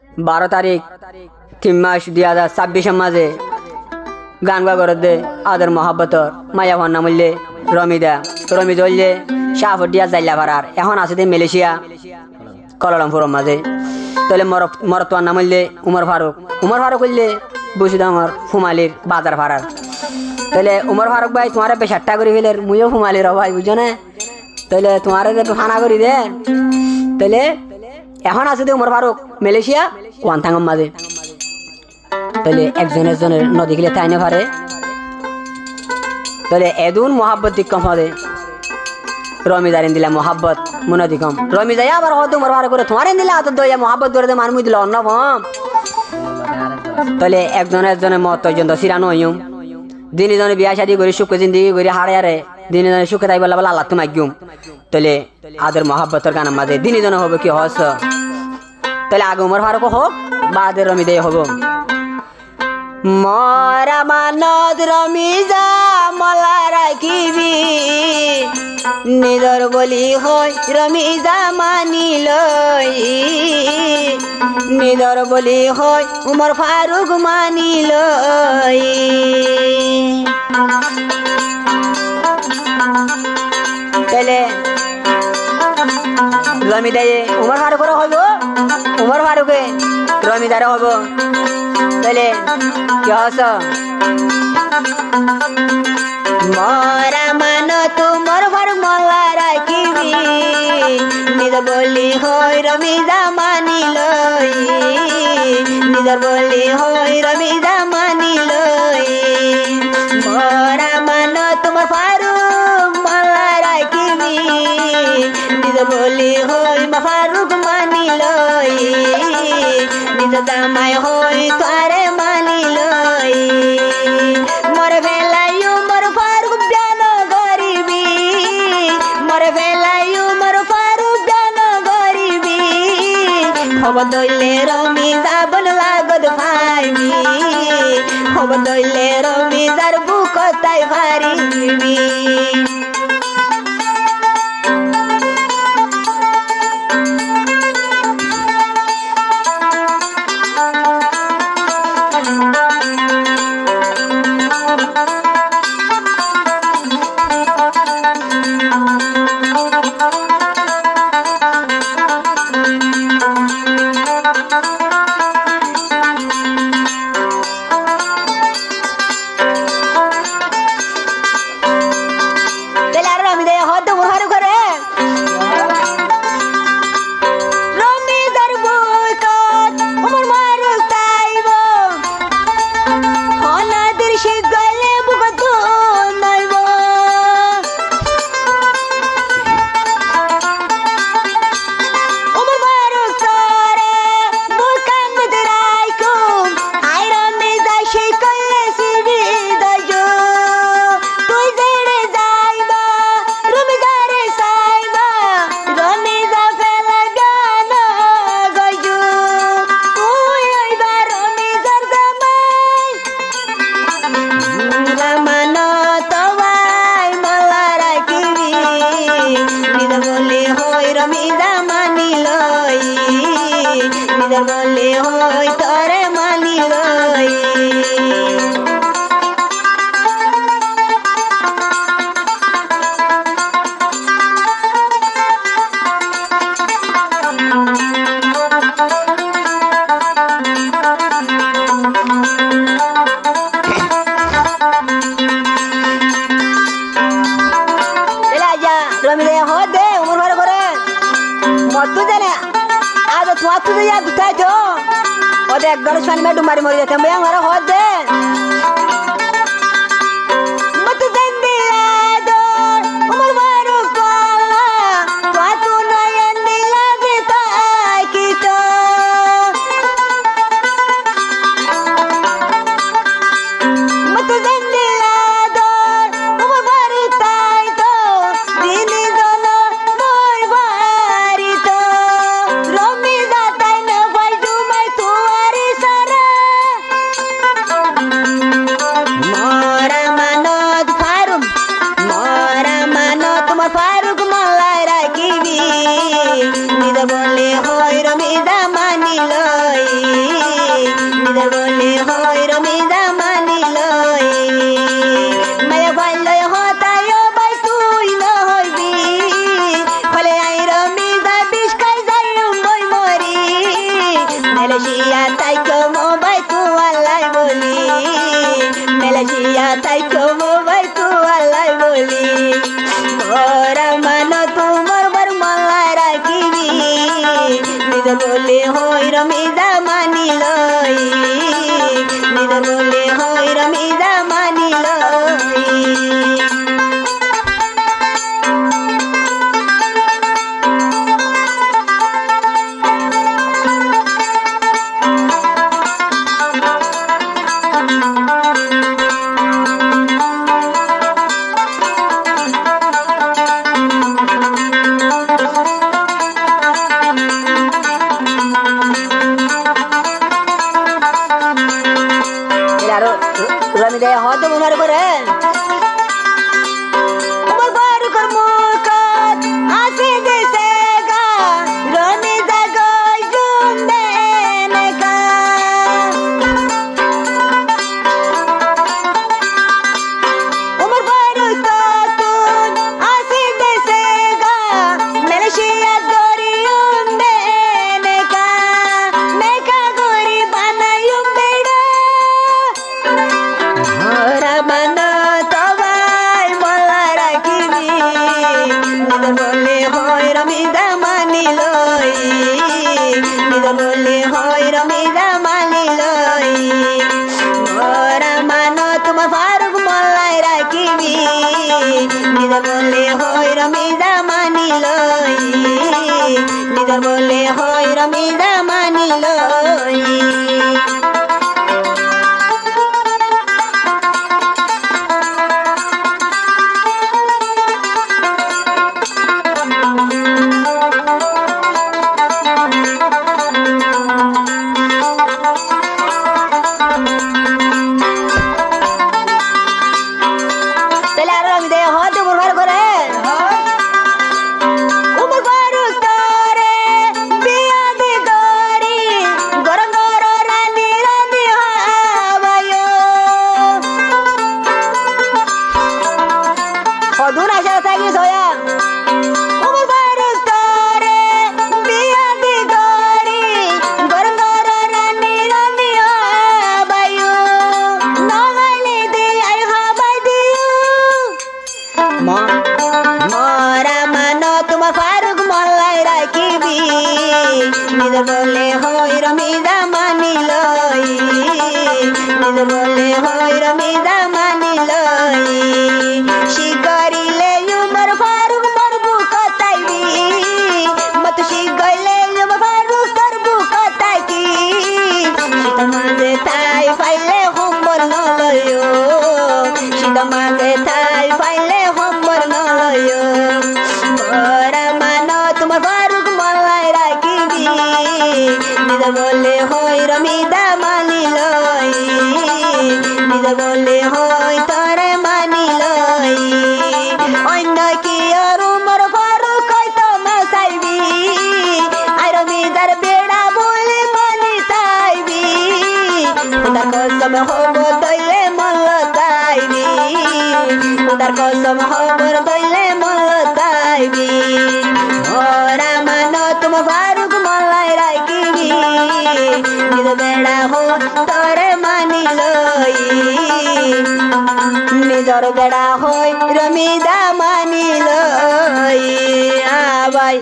12 তারিখ 3 মাস 2026 মাঝে গান গা করে দে আদর মহাব্বতর মায়া ভান্না মূল্যে রমিদা রমি জললে শাহফটিয়া জাইলা ভাড়ার এখন আছে দে মালয়েশিয়া কলালামপুর মাঝে তাহলে মরতোয়ার নাম হইলে উমর ফারুক হইলে বসুদা আমার ফুমালির বাজার ভাড়ার তাহলে উমর ফারুক ভাই তোমার বেশারটা করে ফেলে মুইও ফুমালির ভাই বুঝছো না তাহলে তোমার একটু ফানা করি দে তাহলে এখন আছে দে উমর ফারুক মালয়েশিয়া ওয়ানথাঙ্গম মাঝে তাহলে একজনের নদী গেলে তাই না পারে তাহলে এদুন মহাব্বত দিকম হবে রমিদারিন দিলা মহাব্বত মনে দিকম রমিদাই আবার হয়তো উমর ফারুক করে তোমার দিলা তো দইয়া মহাব্বত করে দে মানমুই দিল অন্য তাহলে একজনের মত পর্যন্ত সিরানো হইম দিনে জনে বিয়া শাদি করে সুখে জিন্দিগি করে হারে হারে দিনে জনে সুখে তাই বলা বলা আল্লাহ তো মাগ্যুম তাহলে আদের মহাব্বতের গানের মাঝে দিনে জনে হবে কি হস তাহলে আগে উমর ফারুক হোক বা আদের রমিদাই হব মরা মানত রমিজা মলা রাখিবি নিদর বলি হয় রমিজা মানিল নিদর বলি হয় উমর ফারুক মানিল তাহলে রমিদায়ে উমর ফারুকের হইব উমর ফারুকে রমিদারে হইব তাহলে কি হস মরা মান তোমার ঘর মলা রাখিবি নিজর বলি হয় রমিজা মানিল নিজর বলি হয় রমিজা মানিল মরা মান তোমার ফারুক মলা রাখিবি নিজর বলি হয় ফারুক মানিল নিজ দামাই হয় তারে মানিল মর ভেলায়ু মর ফারুক জ্ঞান গরিবি মর ভেলায়ু মর ফারুক জ্ঞান গরিবি খবর দইলে রমিজা বন লাগদ ভাইবি খবর দইলে রমিজার বুক তাই ভারিবি বলে হয় তরে মানিল রমিলে হদে উমর ভালো করে মতো জানে আজ তোমার তো যা দুটাই তো ওদের একবার শনিবার ডুমারি মরে যেতে আমার হদে মতো দেন দিলা দর উমর ভালো কলা পাতু নয়ন দিলা বিতাই কি তো মতো দেন দিলা দর উমর ভালো তাই তো দিনে দল মই ভারি তো রমিজা তাই না ভাই ডুমাই তুয়ারি সারা নিজর বলে হয় রমিদা মানিলই মায়া ভাইলয় হতায় বাই তুই ন হইবি ফলে আই রমিদা বিষ খাই যাই বই মরি মেলেশিয়া তাই কমো বাই তু আল্লাহ বলি মেলেশিয়া তাই কমো বাই তু আল্লাহ বলি ওরা মানো তোমার বার মালায় রাখিবি নিজর বলে হয় রমিদা মানিলই নিজর বলে হয় রমিদা মানিলই রমিদা হয়তো মনে করে আমার বার কর্মকাত আসে দেশে গা রমিদা গই জুমবে নেকা আমার বার কর্মকাত আসে দেশে গা মালয়েশিয়া গরি উমবে নেকা নেকা গরি বানায়ুম বেড়া ওরা মানো তবাই মলা রাখিবি নিজর বলে হয় রমিদা মানিলই নিজর বলে হয় রমিদা মানিলই ওরা মানো তোমার ফারুক মলাই রাখিবি নিজর বলে হয় রমিদা মানিলই নিজর বলে হয় রমিদা মানিলই তাহলে আরো আমি দেয় হয়তো ব্যবহার করে উমর ফারুক তোরে বিয়া দি গরি গরম গরম রানী রানী হাবায়ো অধুর আশা থাকি সোয়া উমর ফারুক তোরে বিয়া দি গরি গরম গরম রানী রানী হাবায়ো নগাইলে দে আই হাবাই দিও মরা মানো তোমার ফারুক মল্লাই রাখিবি নিজর বলে হয় রমিদা মানিলই নিজর বলে হয় রমিদা মানিলই শিকরিলে উমর ফারুক মোর বুক তাইবি মত শিকইলে উমর ফারুক তোর বুক তাইকি শীত মাঝে তাই ফাইলে হোমবর নলয়ো শীত মাঝে তাই ফাইলে হোমবর নলয়ো ওরা মানো তোমার ফারুক মলাই রাখিবি নিজর বলে হয় রমিদা মানিলই নিজর বলে হয় তোরে মানিলই অন্য কি আর উমর ফারুক হয়তো মসাইবি আর রমিদার বেড়া বলে মানি তাইবি খুদার কসম হব দইলে মল্লতাইবি খুদার কসম হবর দইলে মল্লতাইবি ওরা মানো তোমার ফারুক মলাই রাখিবি নিজর বেড়া হো তোরে মানিলই নিজর বেড়া হই রমিদা মানিলই আবাই